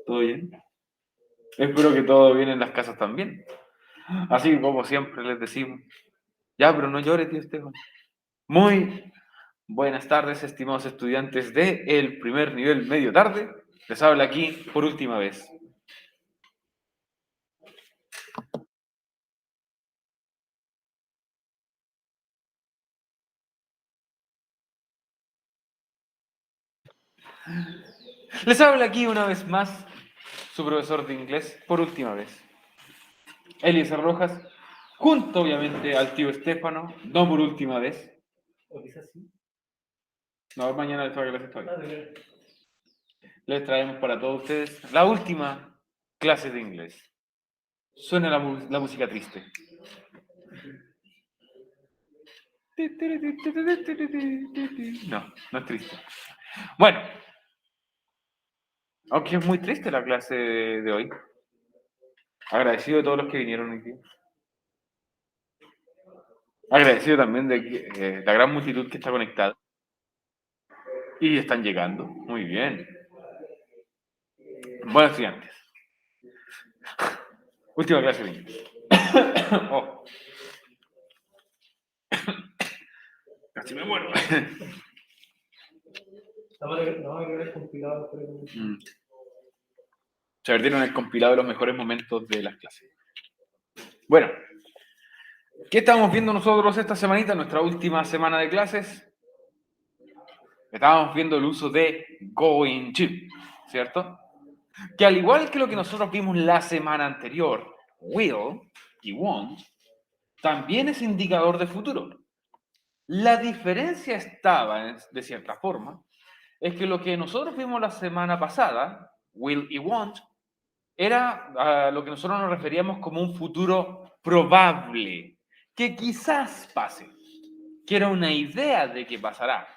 ¿Todo bien? Espero que todo bien en las casas también. Así como siempre les decimos. Ya, pero no llores, tío Esteban. Muy buenas tardes, estimados estudiantes de el primer nivel medio tarde. Les habla aquí por última vez. Les habla aquí una vez más su profesor de inglés por última vez. Eliezer Rojas, junto obviamente al tío Estefano, no por última vez. O quizás sí. No, mañana les traigo clases todavía. Les traemos para todos ustedes la última clase de inglés. Suena la música triste. No, no es triste. Bueno, aunque es muy triste la clase de hoy. Agradecido a todos los que vinieron hoy día. Agradecido también de la gran multitud que está conectada. Y están llegando. Muy bien. Buenos estudiantes. Última clase de inglés. Oh. Casi me muero. No, que es compilado. Se perdieron el compilado de los mejores momentos de las clases. Bueno, ¿qué estamos viendo nosotros esta semanita, nuestra última semana de clases? Estábamos viendo el uso de going to, ¿cierto? Que al igual que lo que nosotros vimos la semana anterior, will y won't, también es indicador de futuro. La diferencia estaba, de cierta forma, es que lo que nosotros vimos la semana pasada, will y won't, era a lo que nosotros nos referíamos como un futuro probable, que quizás pase, que era una idea de que pasará.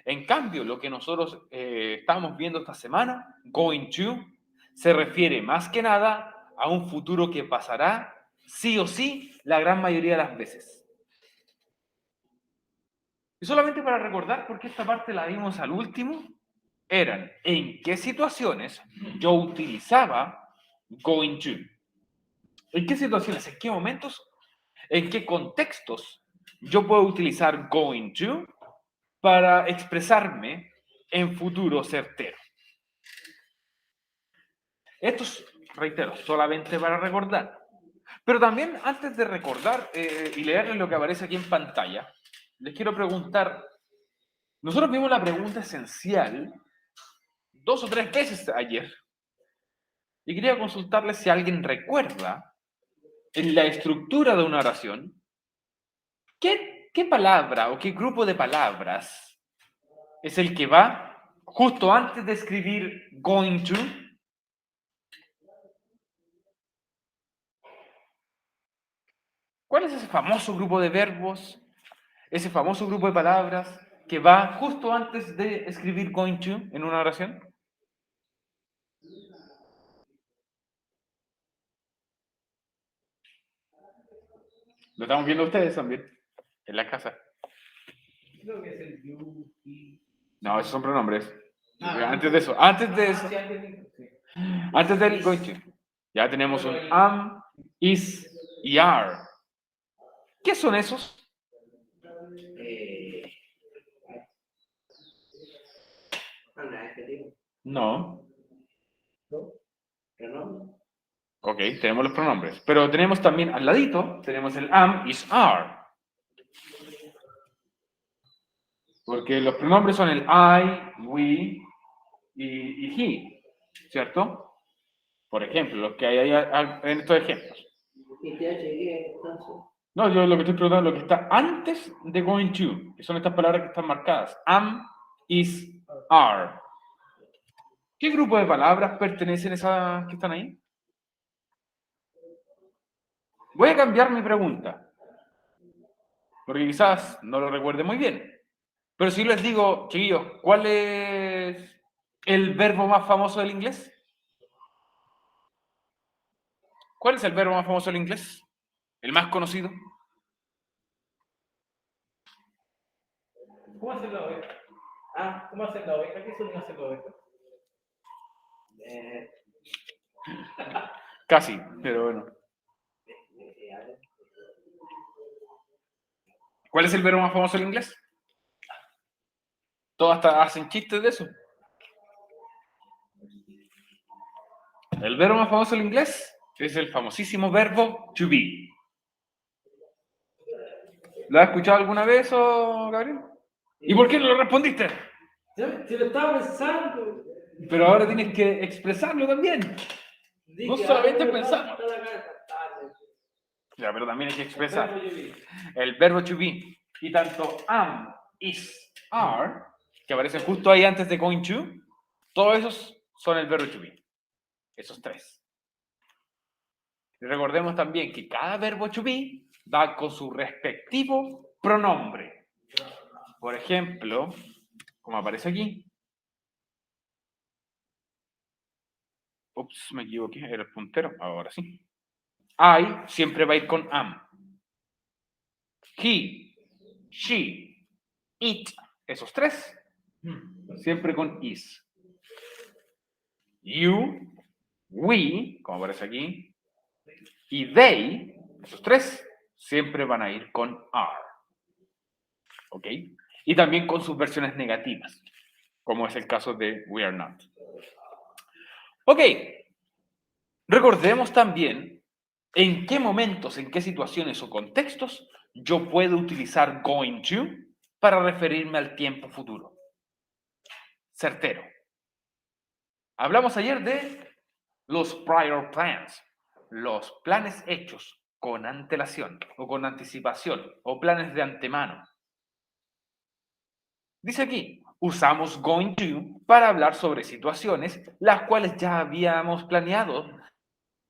En cambio, lo que nosotros estamos viendo esta semana, going to, se refiere más que nada a un futuro que pasará sí o sí la gran mayoría de las veces. Y solamente para recordar, porque esta parte la vimos al último, eran en qué situaciones yo utilizaba going to. ¿En qué situaciones, en qué momentos, en qué contextos yo puedo utilizar going to para expresarme en futuro certero? Esto es, reitero, solamente para recordar. Pero también antes de recordar y leerles lo que aparece aquí en pantalla, les quiero preguntar, nosotros vimos la pregunta esencial 2 o 3 veces ayer y quería consultarles si alguien recuerda en la estructura de una oración qué palabra o qué grupo de palabras es el que va justo antes de escribir going to. ¿Cuál es ese famoso grupo de verbos, ese famoso grupo de palabras que va justo antes de escribir going to en una oración? Lo estamos viendo ustedes también, en la casa. Creo que es el you, he. No, esos son pronombres. Antes de eso, antes del going to, ya tenemos un am, is y are. ¿Qué son esos? No. Ok, tenemos los pronombres. Pero tenemos también al ladito, tenemos el am, is, are. Porque los pronombres son el I, we y he, ¿cierto? Por ejemplo, los que hay en estos ejemplos. ¿Y TH entonces? No, yo lo que estoy preguntando es lo que está antes de going to, que son estas palabras que están marcadas. Am, is, are. ¿Qué grupo de palabras pertenecen a esas que están ahí? Voy a cambiar mi pregunta, porque quizás no lo recuerde muy bien. Pero si les digo, chiquillos, ¿cuál es el verbo más famoso del inglés? ¿Cuál es el verbo más famoso del inglés? ¿El más conocido? ¿Cómo hacer la oveja? ¿Cómo hacer la oveja? ¿Qué suelen hacer la oveja? Casi, pero bueno. ¿Cuál es el verbo más famoso en inglés? Todos hasta hacen chistes de eso. El verbo más famoso en inglés es el famosísimo verbo to be. ¿Lo has escuchado alguna vez, Gabriel? ¿Y por qué no lo respondiste? Si lo estaba pensando. Pero ahora tienes que expresarlo también. No solamente pensarlo. Ya, pero también hay que expresar. El verbo to be. Y tanto am, is, are, que aparecen justo ahí antes de going to, todos esos son el verbo to be. Esos tres. Y recordemos también que cada verbo to be va con su respectivo pronombre. Por ejemplo, como aparece aquí. Ups, me equivoqué, era el puntero. Ahora sí. I siempre va a ir con am. He, she, it, esos tres, siempre con is. You, we, como aparece aquí, y they, esos tres, siempre van a ir con are. ¿Ok? Y también con sus versiones negativas, como es el caso de we are not. Ok. Recordemos también en qué momentos, en qué situaciones o contextos yo puedo utilizar going to para referirme al tiempo futuro. Certero. Hablamos ayer de los prior plans, los planes hechos con antelación o con anticipación o planes de antemano. Dice aquí, usamos going to para hablar sobre situaciones las cuales ya habíamos planeado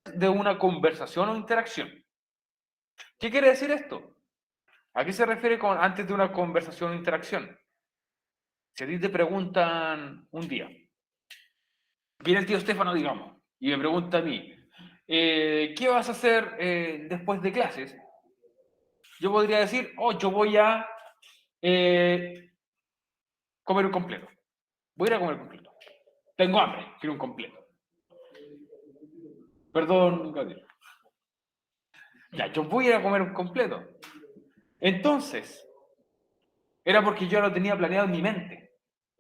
de una conversación o interacción. ¿Qué quiere decir esto? ¿A qué se refiere con antes de una conversación o interacción? Si a ti te preguntan un día, viene el tío Estefano, digamos, y me pregunta a mí, ¿qué vas a hacer después de clases? Yo podría decir, yo voy a comer un completo. Voy a ir a comer un completo. Tengo hambre, quiero un completo. Perdón, Gabriel. Ya, yo voy a ir a comer un completo. Entonces, era porque yo lo tenía planeado en mi mente,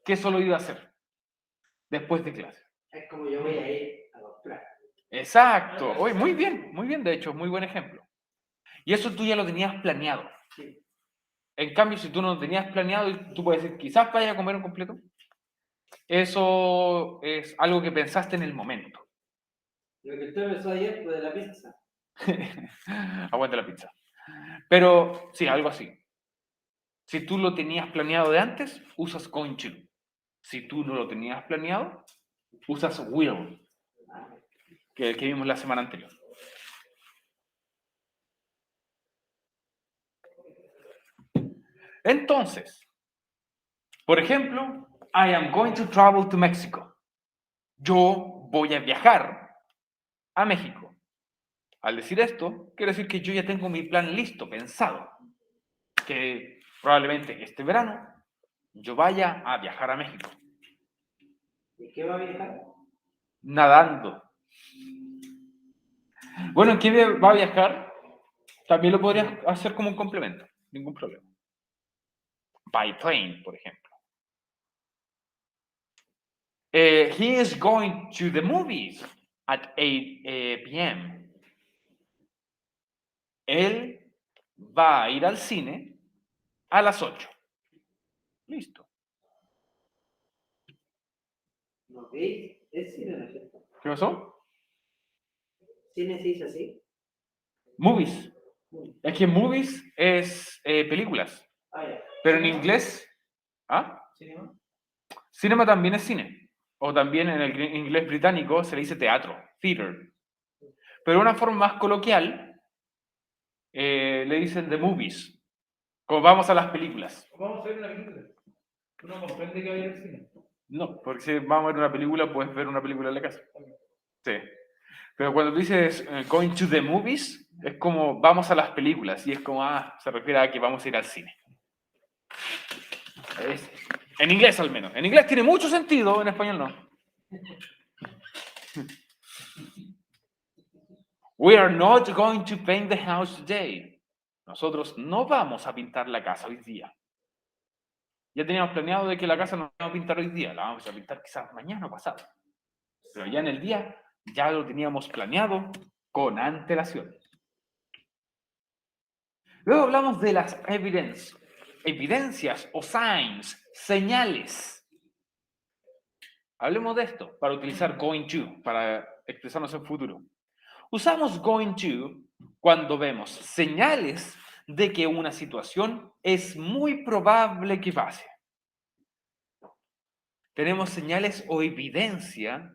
que eso lo iba a hacer después de clases. Es como yo voy a ir a comprar. Exacto. Oye, muy bien, de hecho, muy buen ejemplo. Y eso tú ya lo tenías planeado. Sí. En cambio, si tú no lo tenías planeado, y tú puedes decir, quizás vaya a comer un completo, eso es algo que pensaste en el momento. Lo que usted pensó ayer fue de la pizza. Aguanta la pizza. Pero sí, algo así. Si tú lo tenías planeado de antes, usas going to. Si tú no lo tenías planeado, usas will, que vimos la semana anterior. Entonces, por ejemplo, I am going to travel to Mexico. Yo voy a viajar a México. Al decir esto, quiere decir que yo ya tengo mi plan listo, pensado. Que probablemente este verano yo vaya a viajar a México. ¿Y qué va a viajar? Nadando. Bueno, ¿en qué va a viajar? También lo podrías hacer como un complemento. Ningún problema. By plane, por ejemplo. He is going to the movies at 8 p.m. Él va a ir al cine a las 8. Listo. ¿No veis? Es cine, ¿no es cierto? ¿Qué pasó? ¿Cine se dice así? Movies. Es que movies es películas. Ah, ya. Pero en ¿Cinema? inglés... ¿Ah? ¿Cinema? Cinema también es cine. O también en el inglés británico se le dice teatro, theater. Pero de una forma más coloquial, le dicen the movies. Como vamos a las películas. Vamos a ver una película. Uno comprende que va a ir al cine. No, porque si vamos a ver una película, puedes ver una película en la casa. Sí. Pero cuando tú dices going to the movies, es como vamos a las películas. Y es como, se refiere a que vamos a ir al cine. En inglés al menos. En inglés tiene mucho sentido, en español no. We are not going to paint the house today. Nosotros no vamos a pintar la casa hoy día. Ya teníamos planeado de que la casa no la vamos a pintar hoy día, la vamos a pintar quizás mañana o pasado. Pero ya en el día ya lo teníamos planeado con antelación. Luego hablamos de las evidencias o signs, señales. Hablemos de esto para utilizar going to, para expresarnos en futuro. Usamos going to cuando vemos señales de que una situación es muy probable que pase. Tenemos señales o evidencia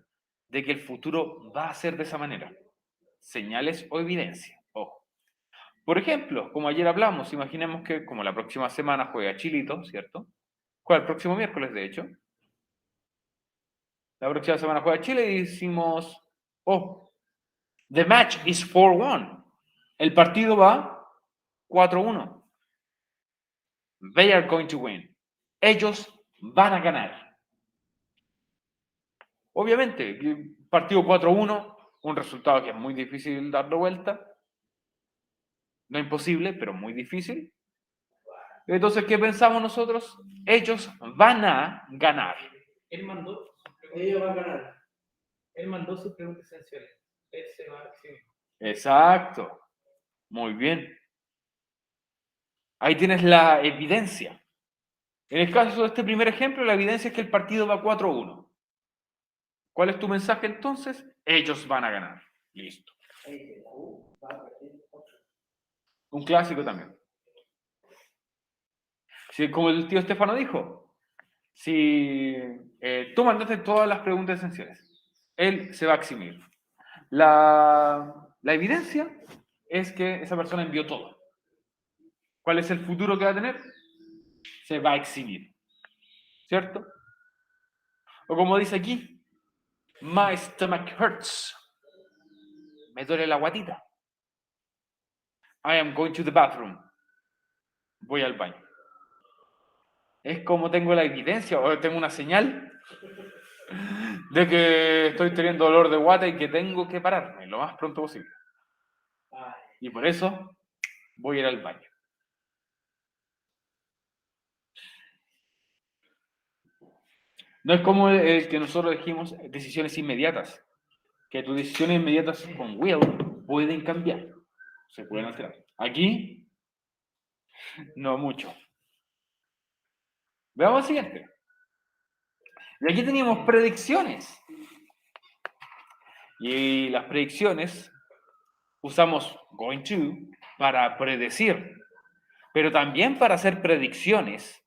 de que el futuro va a ser de esa manera. Señales o evidencia. Ojo. Por ejemplo, como ayer hablamos, imaginemos que como la próxima semana juega Chilito, ¿cierto? Juega el próximo miércoles, de hecho. La próxima semana juega Chile y decimos, oh, the match is 4-1. El partido va 4-1. They are going to win. Ellos van a ganar. Obviamente, partido 4-1, un resultado que es muy difícil darlo vuelta. No imposible, pero muy difícil. Entonces, ¿qué pensamos nosotros? Ellos van a ganar. Él mandó, ellos van a ganar. Él mandó sus preguntas esenciales. Él se va a exhibir. Exacto. Muy bien. Ahí tienes la evidencia. En el caso de este primer ejemplo, la evidencia es que el partido va 4-1. ¿Cuál es tu mensaje entonces? Ellos van a ganar. Listo. Un clásico también. Si, como el tío Estefano dijo, si tú mandaste todas las preguntas esenciales, él se va a eximir. La evidencia es que esa persona envió todo. ¿Cuál es el futuro que va a tener? Se va a eximir. ¿Cierto? O como dice aquí, my stomach hurts. Me duele la guatita. I am going to the bathroom. Voy al baño. Es como tengo la evidencia o tengo una señal de que estoy teniendo dolor de guata y que tengo que pararme lo más pronto posible. Y por eso voy a ir al baño. No es como el que nosotros dijimos decisiones inmediatas, que tus decisiones inmediatas con will pueden cambiar, se pueden alterar. Aquí, no mucho. Veamos el siguiente. Y aquí teníamos predicciones. Y las predicciones usamos going to para predecir, pero también para hacer predicciones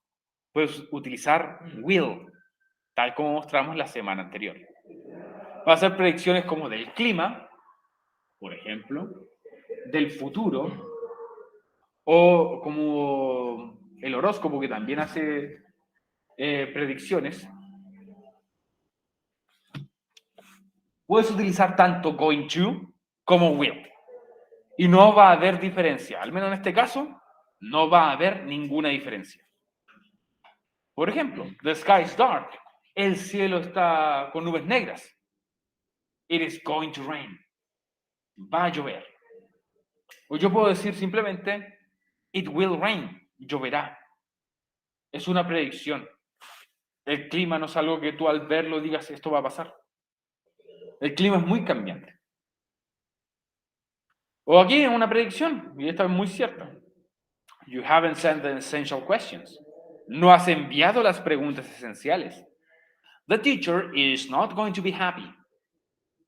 puedes utilizar will, tal como mostramos la semana anterior. Va a hacer predicciones como del clima, por ejemplo, del futuro, o como el horóscopo que también hace predicciones. Puedes utilizar tanto going to como will. Y no va a haber diferencia. Al menos en este caso, no va a haber ninguna diferencia. Por ejemplo, the sky is dark. El cielo está con nubes negras. It is going to rain. Va a llover. O yo puedo decir simplemente, it will rain. Lloverá. Es una predicción. El clima no es algo que tú al verlo digas esto va a pasar. El clima es muy cambiante. O aquí es una predicción, y esta es muy cierta. You haven't sent the essential questions. No has enviado las preguntas esenciales. The teacher is not going to be happy.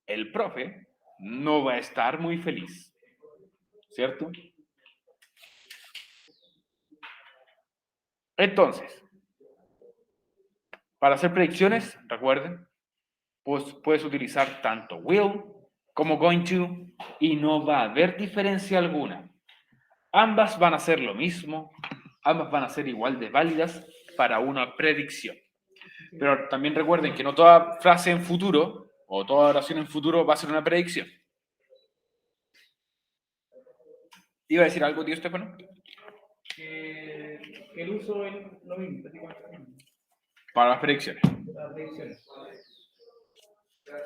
El profe no va a estar muy feliz. ¿Cierto? Entonces, para hacer predicciones, recuerden, pues puedes utilizar tanto will como going to y no va a haber diferencia alguna. Ambas van a ser lo mismo, ambas van a ser igual de válidas para una predicción. Pero también recuerden que no toda frase en futuro o toda oración en futuro va a ser una predicción. ¿Iba a decir algo, tío Estefano? El uso es lo mismo, Para las predicciones. las predicciones.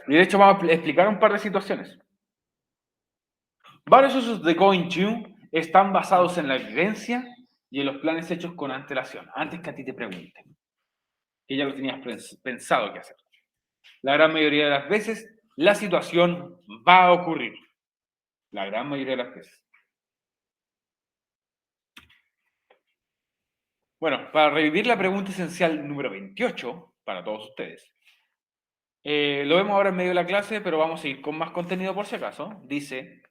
Y de hecho vamos a explicar un par de situaciones. Varios usos de going to están basados en la evidencia y en los planes hechos con antelación, antes que a ti te pregunten. Que ya lo tenías pensado que hacer. La gran mayoría de las veces, la situación va a ocurrir. La gran mayoría de las veces. Bueno, para revivir la pregunta esencial número 28, para todos ustedes. Lo vemos ahora en medio de la clase, pero vamos a ir con más contenido por si acaso. Dice,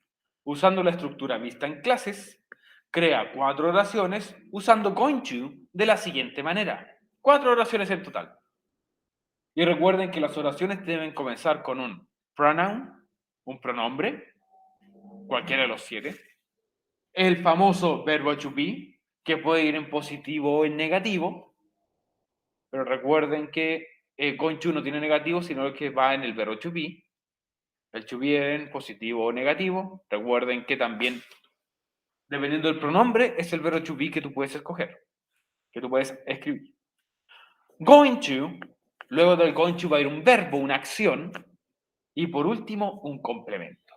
usando la estructura vista en clases, crea 4 oraciones usando going to de la siguiente manera. 4 oraciones en total. Y recuerden que las oraciones deben comenzar con un pronoun, un pronombre, cualquiera de los 7. El famoso verbo to be, que puede ir en positivo o en negativo. Pero recuerden que going to no tiene negativo, sino que va en el verbo to be. El to be en positivo o negativo. Recuerden que también, dependiendo del pronombre, es el verbo to be que tú puedes escoger, que tú puedes escribir. Going to, luego del going to va a ir un verbo, una acción, y por último, un complemento.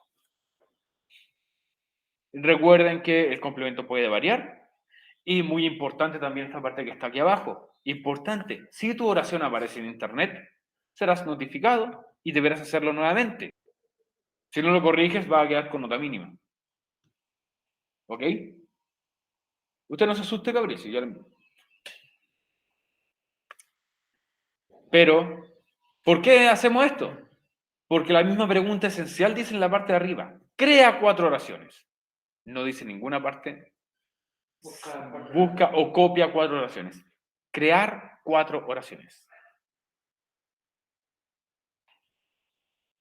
Recuerden que el complemento puede variar, y muy importante también esta parte que está aquí abajo. Importante, si tu oración aparece en internet, serás notificado y deberás hacerlo nuevamente. Si no lo corriges, va a quedar con nota mínima. ¿Ok? Usted no se asuste, Fabricio. Pero, ¿por qué hacemos esto? Porque la misma pregunta esencial dice en la parte de arriba. Crea 4 oraciones. No dice ninguna parte. Busca o copia 4 oraciones. Crear 4 oraciones.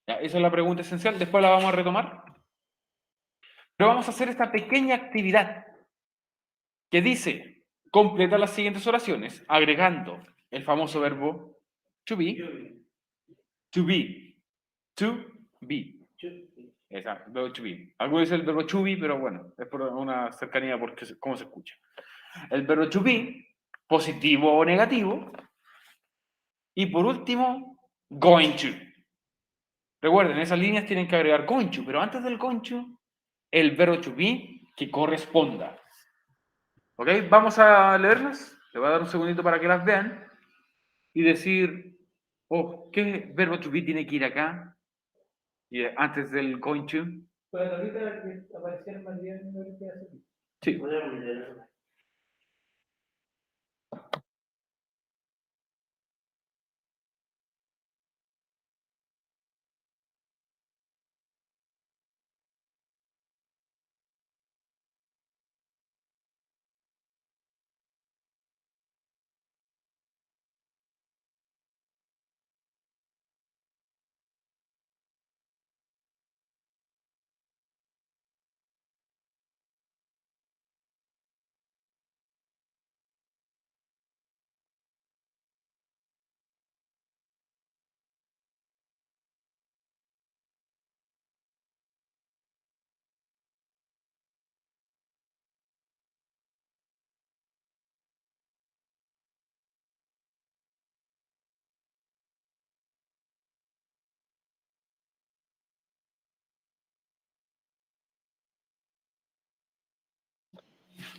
Ya, esa es la pregunta esencial. Después la vamos a retomar. Pero vamos a hacer esta pequeña actividad que dice completa las siguientes oraciones agregando el famoso verbo to be, to be, to be. Exacto, verbo to be. Algunos dicen el verbo to be, pero bueno, es por una cercanía porque cómo se escucha. El verbo to be, positivo o negativo. Y por último, going to. Recuerden, esas líneas tienen que agregar going to, pero antes del going to, el verbo to be que corresponda. ¿Ok? Vamos a leerlas. Le voy a dar un segundito para que las vean y decir, oh, ¿qué verbo to be tiene que ir acá? Y antes del going to. Pues ahorita que aparecieron más bien, no sé qué hacer. Sí.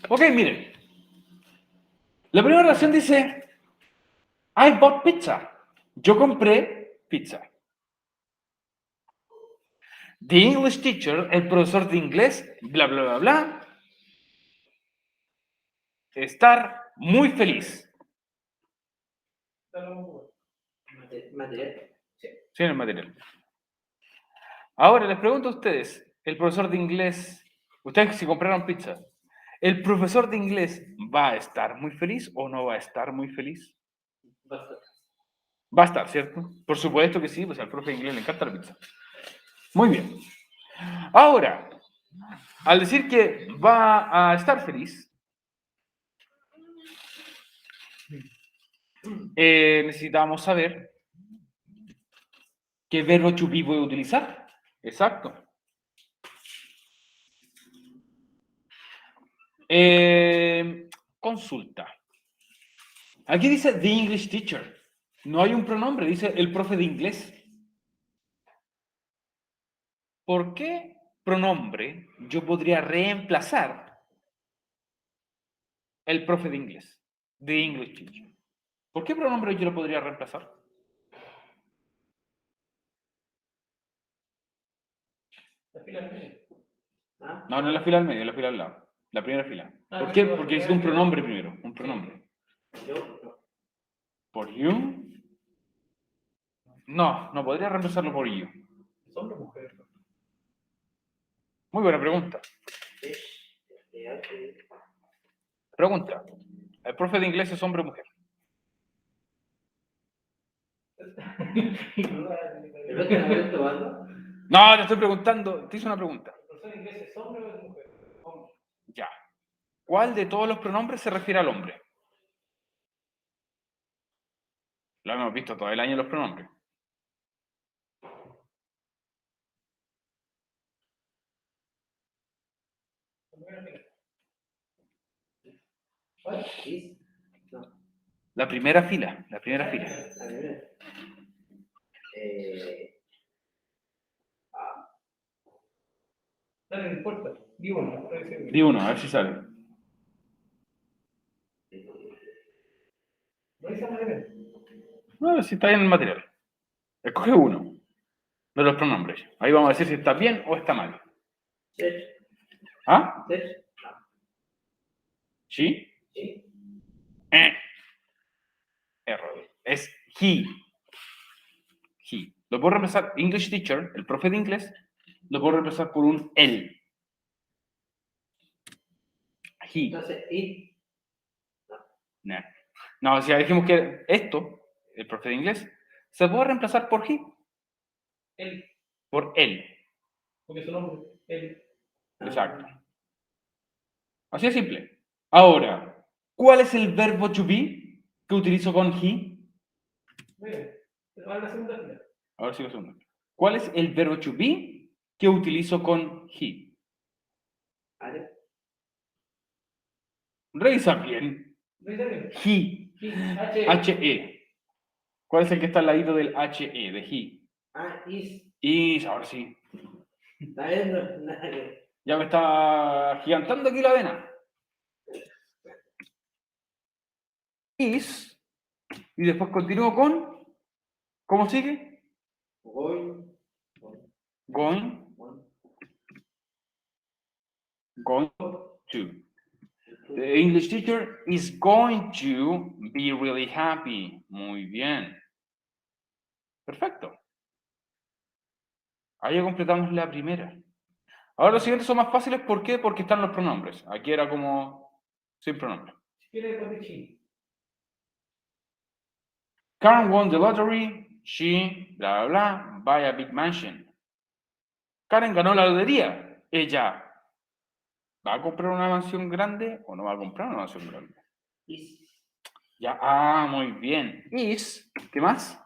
Ok, miren. La primera oración dice, I bought pizza. Yo compré pizza. The English teacher, el profesor de inglés, bla, bla, bla, bla, estar muy feliz. Material. Sí, en el material. Ahora les pregunto a ustedes, el profesor de inglés, ustedes si compraron pizza, ¿el profesor de inglés va a estar muy feliz o no va a estar muy feliz? Va a estar, ¿cierto? Por supuesto que sí, pues al profe de inglés le encanta la pizza. Muy bien. Ahora, al decir que va a estar feliz, necesitamos saber qué verbo to be voy a utilizar. Exacto. Consulta. Aquí dice the English teacher. No hay un pronombre, dice el profe de inglés. ¿Por qué pronombre yo podría reemplazar el profe de inglés, de English teacher? ¿Por qué pronombre yo lo podría reemplazar? La fila al medio. ¿Ah? No, no en la fila al medio, en la fila al lado. La primera fila. Ah, ¿Por qué? pero Porque la necesito un primera pronombre primero. Un pronombre. Yo. ¿Por you? No, no podría reemplazarlo por you. ¿Es hombre o mujer? Muy buena pregunta. Pregunta. ¿El profe de inglés es hombre o mujer? No, te estoy preguntando. Te hice una pregunta. ¿El profesor de inglés es hombre o es mujer? Hombre. Ya. ¿Cuál de todos los pronombres se refiere al hombre? Lo hemos visto todo el año los pronombres. ¿Cuál? ¿Is? No. La primera fila. La primera fila. La primera. Dale, no importa. Di uno. Di uno, a ver si sale. No dice manera. No, si está bien el material. Escoge uno de los pronombres. Ahí vamos a decir si está bien o está mal. Search. ¿Ah? Search. ¿Sí? Sí. Error. Es he. He. Lo puedo reemplazar, English teacher, el profe de inglés, lo puedo reemplazar por un él. He. Entonces, it. No. No, si ya dijimos que esto, el profe de inglés, se puede reemplazar por he. Él. Por él. Porque su nombre. Él. Exacto. Así de simple. Ahora, ¿cuál es el verbo to be que utilizo con he? Mira, va a la segunda fila. A ver si lo segundo. ¿Cuál es el verbo to be que utilizo con he? ¿Vale? Revisa bien. Revisa bien. He. H-E. ¿Cuál es el que está al ladito del H-E, de he? Ah, is. Y ahora sí. Está bien, nada que. Ya me está gigantando aquí la vena. Is. Y después continúo con. ¿Cómo sigue? Going. Going. Going to. The English teacher is going to be really happy. Muy bien. Perfecto. Ahí ya completamos la primera. Ahora los siguientes son más fáciles. ¿Por qué? Porque están los pronombres. Aquí era como sin pronombre. Quiere decir Karen won the lottery. She, bla, bla, bla, buy a big mansion. Karen ganó la lotería. Ella, ¿va a comprar una mansión grande o no va a comprar una mansión grande? is. Ya, muy bien. Is, ¿qué más?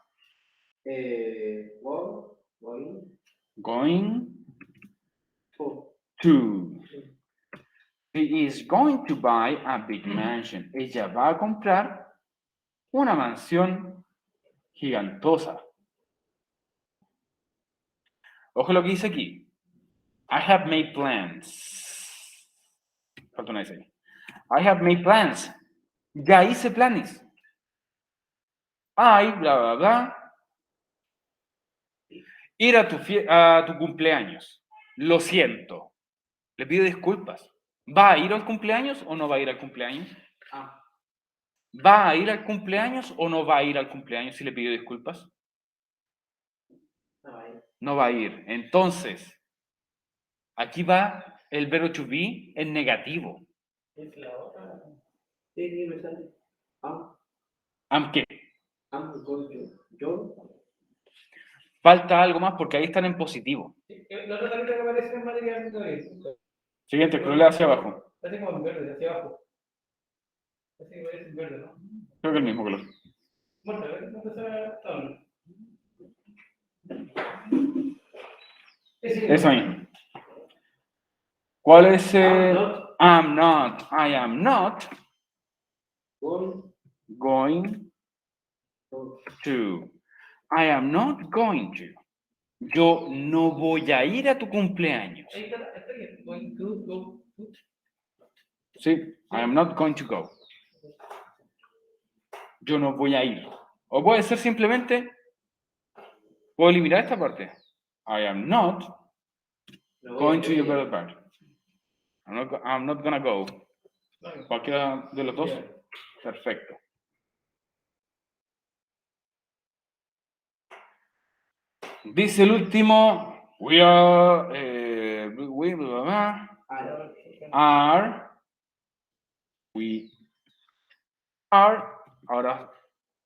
Going to. He is going to buy a big mansion. Ella va a comprar una mansión gigantosa. Ojo lo que dice aquí. I have made plans. Falta una S ahí. I have made plans. Ya hice planes. Bla, bla, bla. Ir a tu cumpleaños. Lo siento. Le pido disculpas. ¿Va a ir al cumpleaños o no va a ir al cumpleaños? ¿Va a ir al cumpleaños o no va a ir al cumpleaños si le pido disculpas? No va a ir. Entonces, aquí va el verbo to be en negativo. Es la otra. Sí, me sale. ¿Qué? Yo. Falta algo más porque ahí están en positivo. La otra tarjeta que aparece en material todavía. Siguiente, scrollea hacia abajo. Parece como en verde, hacia abajo. Parece que parece en verde, ¿no? Creo que el mismo color. Bueno, a ver, ¿dónde está la tabla? Eso ahí. ¿Cuál es I'm not. I am not going to. I am not going to. Yo no voy a ir a tu cumpleaños. Ahí está bien. Going to go to. Sí, I am not going to go. Yo no voy a ir. O puede ser simplemente, puedo eliminar esta parte. I am not going to your birthday party. I'm not gonna go. Cualquiera de los dos. Perfecto. Dice el último, we are, we are, ahora,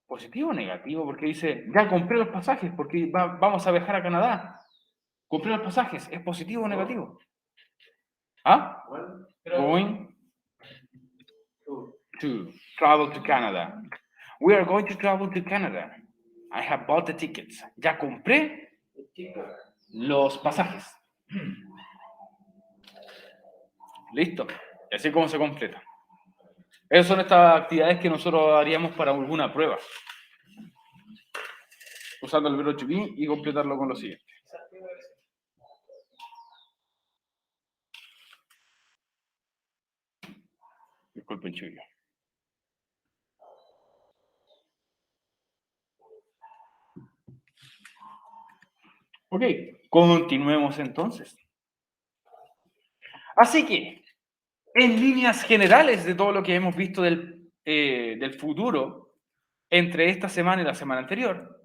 positivo o negativo, porque dice, ya compré los pasajes, porque vamos a viajar a Canadá. Compré los pasajes, ¿es positivo o negativo? ¿Ah? Going to travel to Canada. We are going to travel to Canada. I have bought the tickets. Ya compré los pasajes. Listo. Y así como se completa. Esas son estas actividades que nosotros haríamos para alguna prueba. Usando el verbo to be y completarlo con lo siguiente. Disculpen, Chuyo. Ok, continuemos entonces. Así que, en líneas generales de todo lo que hemos visto del futuro entre esta semana y la semana anterior,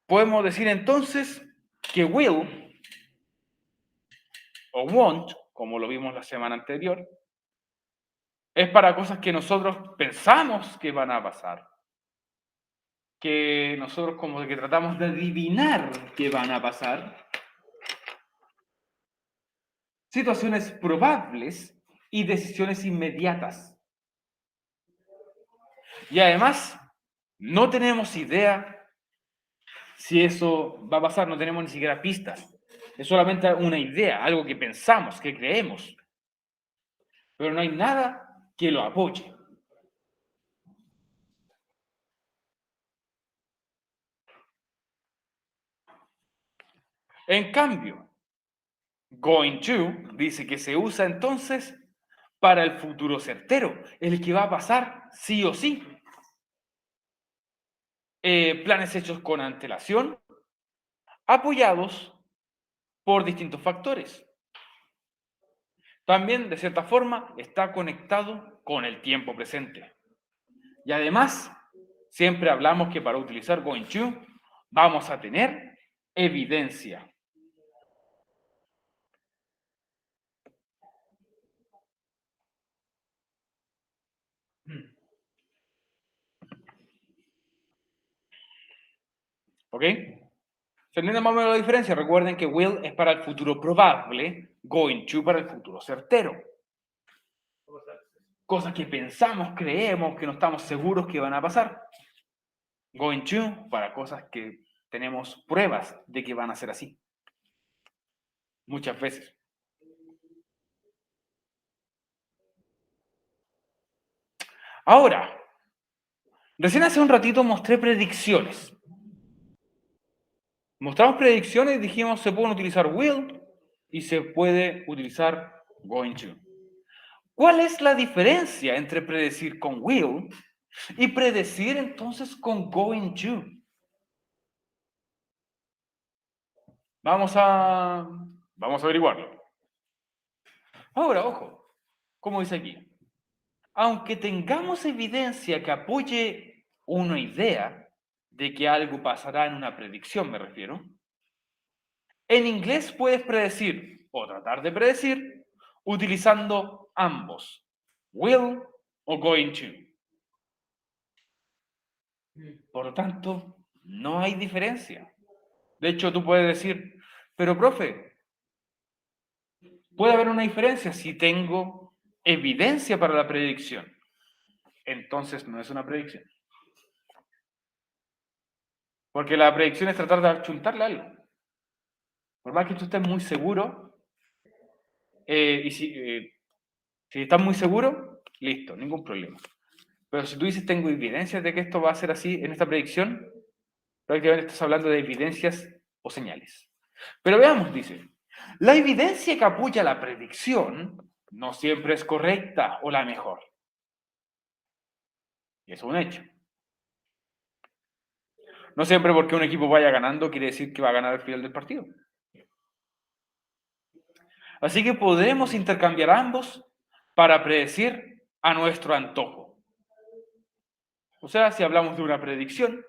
podemos decir entonces que will o won't, como lo vimos la semana anterior, es para cosas que nosotros pensamos que van a pasar, que nosotros como que tratamos de adivinar que van a pasar, situaciones probables y decisiones inmediatas. Y además, no tenemos idea si eso va a pasar, no tenemos ni siquiera pistas. Es solamente una idea, algo que pensamos, que creemos. Pero no hay nada que lo apoye. En cambio, going to dice que se usa entonces para el futuro certero, el que va a pasar sí o sí. Planes hechos con antelación, apoyados por distintos factores. También, de cierta forma, está conectado con el tiempo presente. Y además, siempre hablamos que para utilizar going to vamos a tener evidencia. ¿Ok? ¿Se entiende más o menos la diferencia? Recuerden que will es para el futuro probable, going to para el futuro certero. Cosas que pensamos, creemos, que no estamos seguros que van a pasar. Going to para cosas que tenemos pruebas de que van a ser así. Muchas veces. Ahora, recién hace un ratito mostré predicciones. Mostramos predicciones y dijimos se pueden utilizar will y se puede utilizar going to. ¿Cuál es la diferencia entre predecir con will y predecir entonces con going to? Vamos a averiguarlo. Ahora, ojo, como dice aquí, aunque tengamos evidencia que apoye una idea de que algo pasará en una predicción, me refiero, en inglés puedes predecir o tratar de predecir utilizando ambos, will o going to. Por lo tanto, no hay diferencia. De hecho, tú puedes decir, pero profe, puede haber una diferencia si tengo evidencia para la predicción. Entonces no es una predicción. Porque la predicción es tratar de achuntarle algo. Por más que tú estés muy seguro, y si estás muy seguro, listo, ningún problema. Pero si tú dices, tengo evidencias de que esto va a ser así en esta predicción, prácticamente estás hablando de evidencias o señales. Pero veamos, dice, la evidencia que apoya la predicción no siempre es correcta o la mejor. Y eso es un hecho. No siempre porque un equipo vaya ganando quiere decir que va a ganar al final del partido. Así que podremos intercambiar ambos para predecir a nuestro antojo. O sea, si hablamos de una predicción,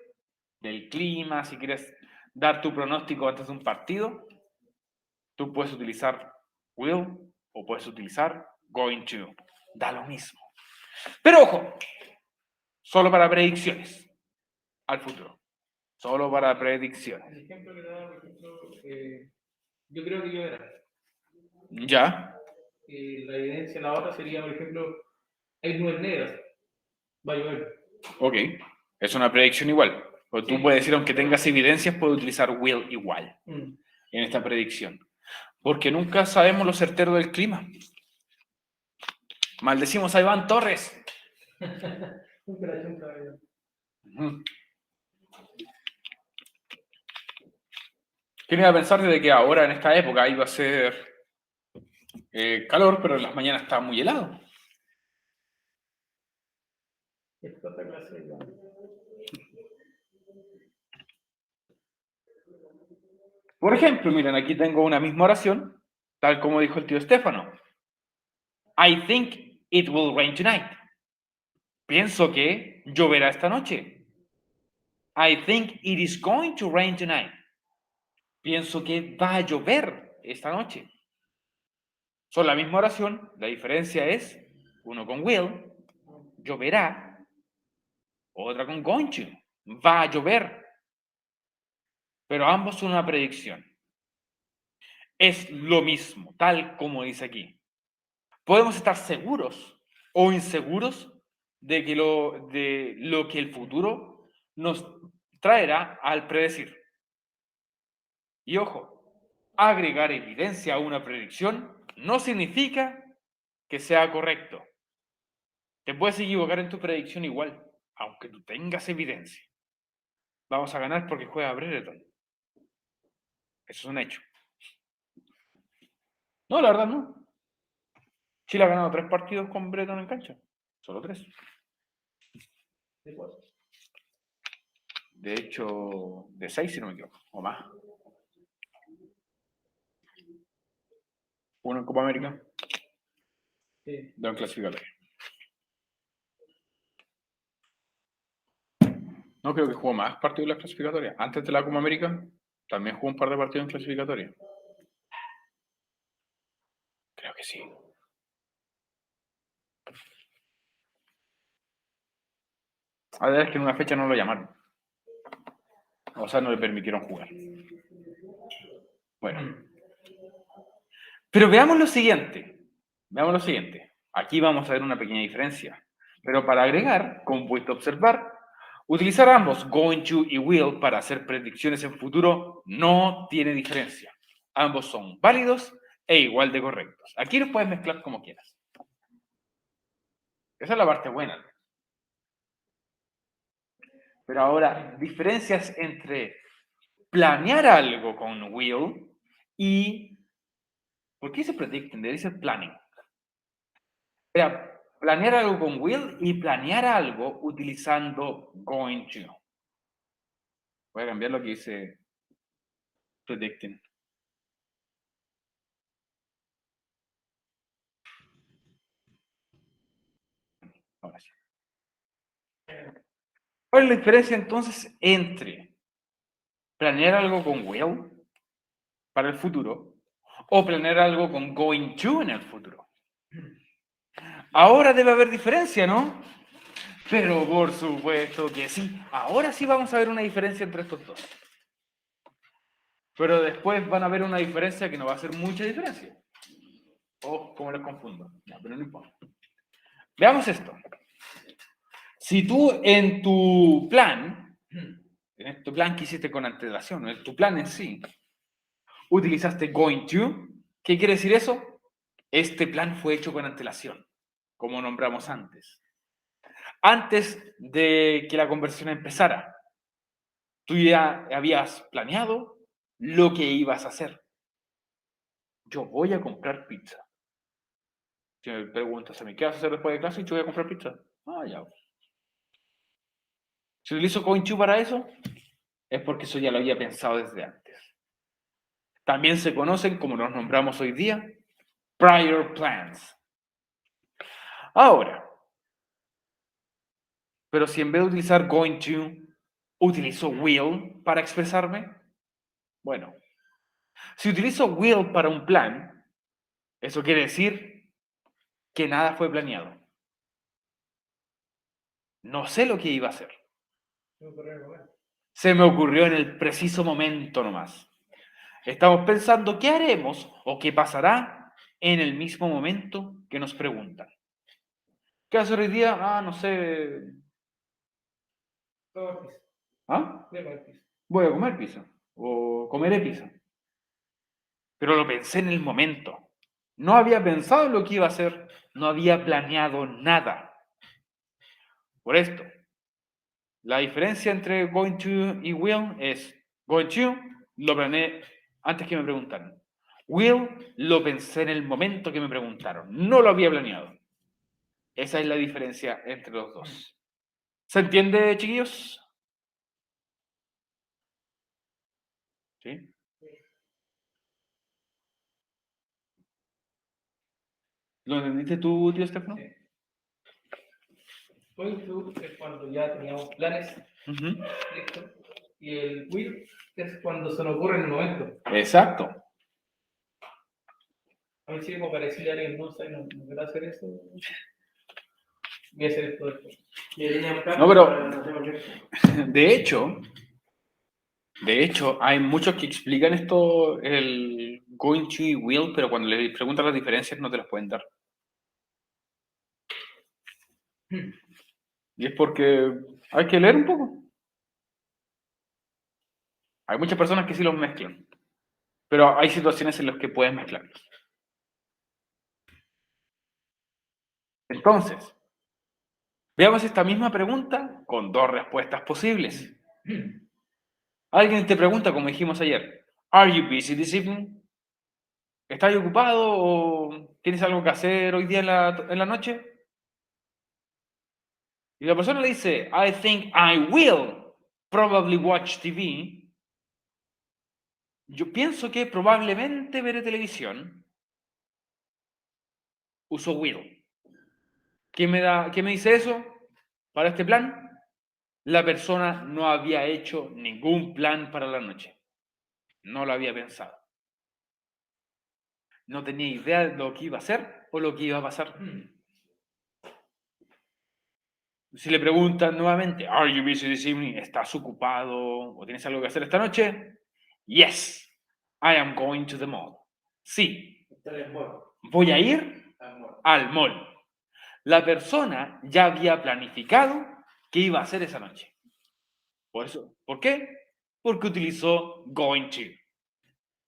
del clima, si quieres dar tu pronóstico antes de un partido, tú puedes utilizar will o puedes utilizar going to. Da lo mismo. Pero ojo, solo para predicciones al futuro. Solo para predicciones. El ejemplo que daba, por ejemplo, yo creo que lloverá. ¿Ya? La evidencia, la otra sería, por ejemplo, hay nubes negras, va a llover. Ok. Es una predicción igual. O tú Sí. puedes decir, aunque tengas evidencias, puedes utilizar will igual Mm. en esta predicción. Porque nunca sabemos lo certero del clima. Maldecimos a Iván Torres. Ujú. ¿Quién iba a pensar de que ahora, en esta época, iba a ser calor, pero en las mañanas está muy helado? Esta otra clase de- Por ejemplo, miren, aquí tengo una misma oración, tal como dijo el tío Estefano. I think it will rain tonight. Pienso que lloverá esta noche. I think it is going to rain tonight. Pienso que va a llover esta noche. Son la misma oración, la diferencia es uno con will, lloverá, otra con going to, va a llover. Pero ambos son una predicción. Es lo mismo, tal como dice aquí. Podemos estar seguros o inseguros de lo que el futuro nos traerá al predecir. Y ojo, agregar evidencia a una predicción no significa que sea correcto. Te puedes equivocar en tu predicción igual, aunque tú tengas evidencia. Vamos a ganar porque juega Brereton. Eso es un hecho. No, la verdad no. Chile ha ganado 3 partidos con Brereton en cancha. Solo 3. De hecho, de 6 si no me equivoco, o más. Uno en Copa América, Sí. 2 en clasificatoria. No creo que jugó más partidos en las clasificatorias. Antes de la Copa América, también jugó un par de partidos en clasificatoria. Creo que sí. A ver, es que en una fecha no lo llamaron. O sea, no le permitieron jugar. Bueno. Pero veamos lo siguiente. Veamos lo siguiente. Aquí vamos a ver una pequeña diferencia. Pero para agregar, como puedes observar, utilizar ambos, going to y will, para hacer predicciones en futuro no tiene diferencia. Ambos son válidos e igual de correctos. Aquí los puedes mezclar como quieras. Esa es la parte buena. Pero ahora, diferencias entre planear algo con will y... ¿Por qué se predicten? Debe ser planning. Era planear algo con will y planear algo utilizando going to. Voy a cambiar lo que dice predicting. Ahora sí. ¿Cuál es la diferencia entonces entre planear algo con will para el futuro o planear algo con going to en el futuro? Ahora debe haber diferencia, ¿no? Pero por supuesto que sí. Ahora sí vamos a ver una diferencia entre estos dos. Pero después van a ver una diferencia que no va a ser mucha diferencia. Oh, cómo les confundo. Ya, pero no importa. Veamos esto. Si tú en tu plan que hiciste con antelación, en tu plan en sí, utilizaste going to, ¿qué quiere decir eso? Este plan fue hecho con antelación, como nombramos antes. Antes de que la conversación empezara, tú ya habías planeado lo que ibas a hacer. Yo voy a comprar pizza. Si me preguntas a mí, ¿qué vas a hacer después de clase? Yo voy a comprar pizza. Ah, ya. Si utilizo going to para eso, es porque eso ya lo había pensado desde antes. También se conocen, como los nombramos hoy día, prior plans. Ahora, pero si en vez de utilizar going to, utilizo will para expresarme, bueno, si utilizo will para un plan, eso quiere decir que nada fue planeado. No sé lo que iba a hacer. Se me ocurrió en el preciso momento nomás. Estamos pensando qué haremos o qué pasará en el mismo momento que nos preguntan. ¿Qué hacer hoy día? Ah, no sé. ¿Ah? Voy a comer pizza. O comeré pizza. Pero lo pensé en el momento. No había pensado en lo que iba a hacer. No había planeado nada. Por esto, la diferencia entre going to y will es going to, lo planeé antes que me preguntaran. Will, lo pensé en el momento que me preguntaron. No lo había planeado. Esa es la diferencia entre los dos. ¿Se entiende, chiquillos? ¿Sí? ¿Lo entendiste tú, tío Estefano? Sí. Going to es cuando ya teníamos planes listos. Y el will es cuando se nos ocurre en el momento. Exacto. A mí sí me parecía a alguien, no sé, no quiero hacer eso. Voy a hacer esto después. No, pero de hecho, hay muchos que explican esto, el going to y will, pero cuando les preguntan las diferencias no te las pueden dar. Y es porque hay que leer un poco. Hay muchas personas que sí los mezclan, pero hay situaciones en las que puedes mezclarlos. Entonces, veamos esta misma pregunta con dos respuestas posibles. Alguien te pregunta, como dijimos ayer, ¿Are you busy this evening? ¿Estás ocupado o tienes algo que hacer hoy día en la noche? Y la persona le dice, I think I will probably watch TV. Yo pienso que probablemente veré televisión. Uso will. ¿Qué me dice eso para este plan? La persona no había hecho ningún plan para la noche. No lo había pensado. No tenía idea de lo que iba a hacer o lo que iba a pasar. Si le preguntan nuevamente, ¿Are you busy this evening? ¿Estás ocupado o tienes algo que hacer esta noche? Yes, I am going to the mall. Sí, voy a ir al mall. La persona ya había planificado qué iba a hacer esa noche. Por eso, ¿por qué? Porque utilizó going to.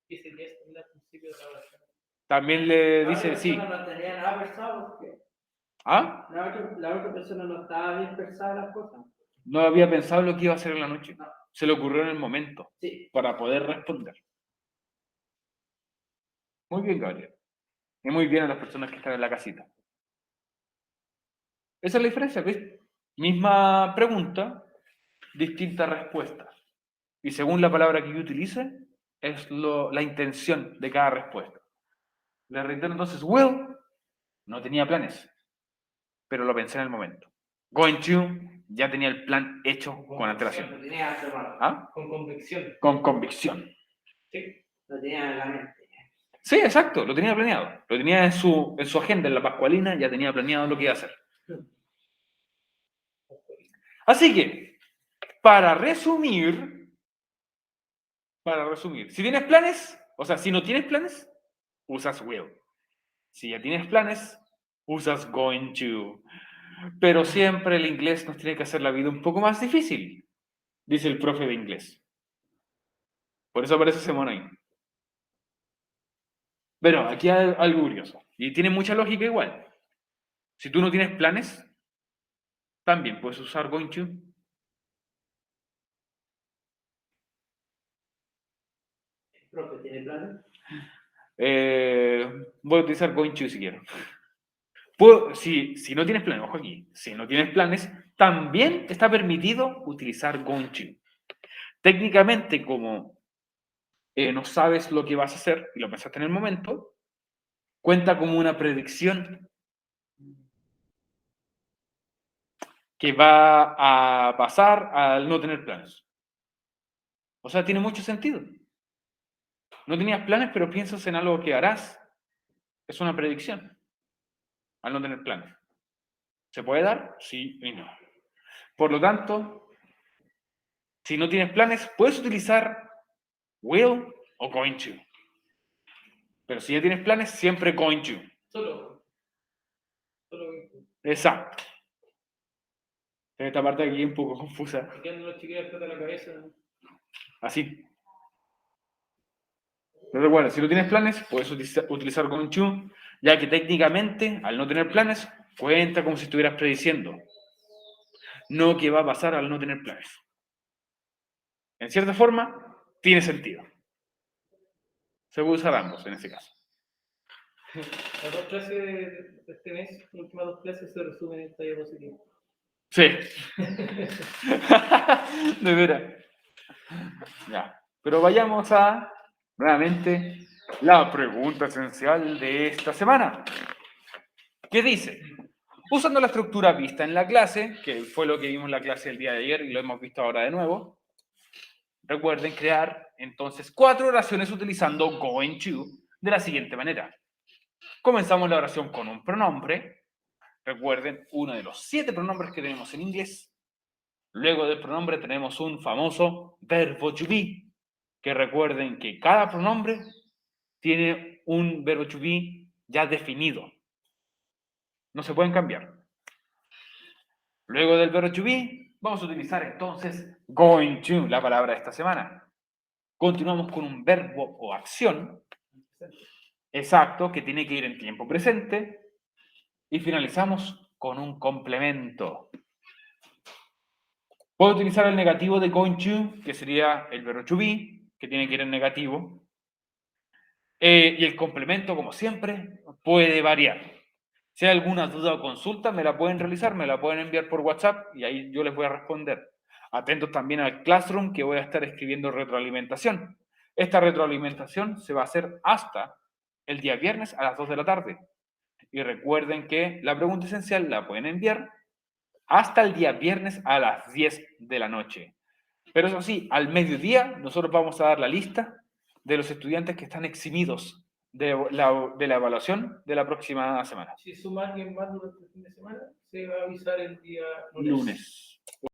Dice que esto es el principio de la oración. También le dice sí. No tenía nada pensado porque ¿Ah? la otra persona no estaba bien pensada las cosas. No había pensado lo que iba a hacer en la noche. No. Se le ocurrió en el momento Sí. para poder responder. Muy bien, Gabriel. Y muy bien a las personas que están en la casita. Esa es la diferencia, ¿ves? Misma pregunta, distinta respuesta. Y según la palabra que yo utilice, es la intención de cada respuesta. Le reitero entonces, will, no tenía planes, pero lo pensé en el momento. Going to, ya tenía el plan hecho con antelación. Lo tenía afirmado. ¿Ah? Con convicción. Con convicción. Sí. Lo tenía en la mente. Sí, exacto, lo tenía planeado. Lo tenía en su agenda, en la pascualina, ya tenía planeado lo que iba a hacer. Así que, para resumir, si tienes planes, o sea, si no tienes planes, usas will. Si ya tienes planes, usas going to. Pero siempre el inglés nos tiene que hacer la vida un poco más difícil, dice el profe de inglés. Por eso aparece ese mono ahí. Pero aquí hay algo curioso, y tiene mucha lógica igual. Si tú no tienes planes, también puedes usar going to. Profe, ¿tiene planes? Voy a utilizar going to si quiero. Si no tienes planes, ojo aquí, si no tienes planes, también está permitido utilizar going to. Técnicamente, como no sabes lo que vas a hacer y lo pensaste en el momento, cuenta como una predicción que va a pasar al no tener planes. O sea, tiene mucho sentido. No tenías planes, pero piensas en algo que harás. Es una predicción al no tener planes. ¿Se puede dar? Sí y no. Por lo tanto, si no tienes planes, puedes utilizar will o going to. Pero si ya tienes planes, siempre going to. Solo. Exacto. Esta parte aquí es un poco confusa. Me quedan los chiquillos de la cabeza. Así. Pero recuerda, si no tienes planes, puedes utilizar going to, ya que técnicamente, al no tener planes, cuenta como si estuvieras prediciendo. No que va a pasar al no tener planes. En cierta forma, tiene sentido. Se puede usar ambos en este caso. Las dos clases de este mes, las últimas dos clases se resumen en esta diapositiva. Sí. De veras. Ya. Pero vayamos a, nuevamente, la pregunta esencial de esta semana. ¿Qué dice? Usando la estructura vista en la clase, que fue lo que vimos en la clase el día de ayer y lo hemos visto ahora de nuevo, recuerden crear entonces 4 oraciones utilizando going to de la siguiente manera. Comenzamos la oración con un pronombre. Recuerden, uno de los 7 pronombres que tenemos en inglés. Luego del pronombre tenemos un famoso verbo to be, que recuerden que cada pronombre tiene un verbo to be ya definido. No se pueden cambiar. Luego del verbo to be, vamos a utilizar entonces going to, la palabra de esta semana. Continuamos con un verbo o acción, exacto, que tiene que ir en tiempo presente. Y finalizamos con un complemento. Puedo utilizar el negativo de going to, que sería el verbo to be, que tiene que ir en negativo. Y el complemento, como siempre, puede variar. Si hay alguna duda o consulta, me la pueden realizar, me la pueden enviar por WhatsApp y ahí yo les voy a responder. Atentos también al Classroom, que voy a estar escribiendo retroalimentación. Esta retroalimentación se va a hacer hasta el día viernes a las 2 de la tarde. Y recuerden que la pregunta esencial la pueden enviar hasta el día viernes a las 10 de la noche. Pero eso sí, al mediodía nosotros vamos a dar la lista de los estudiantes que están eximidos de la evaluación de la próxima semana. Si suma alguien más durante el fin de semana, se va a avisar el día Lunes.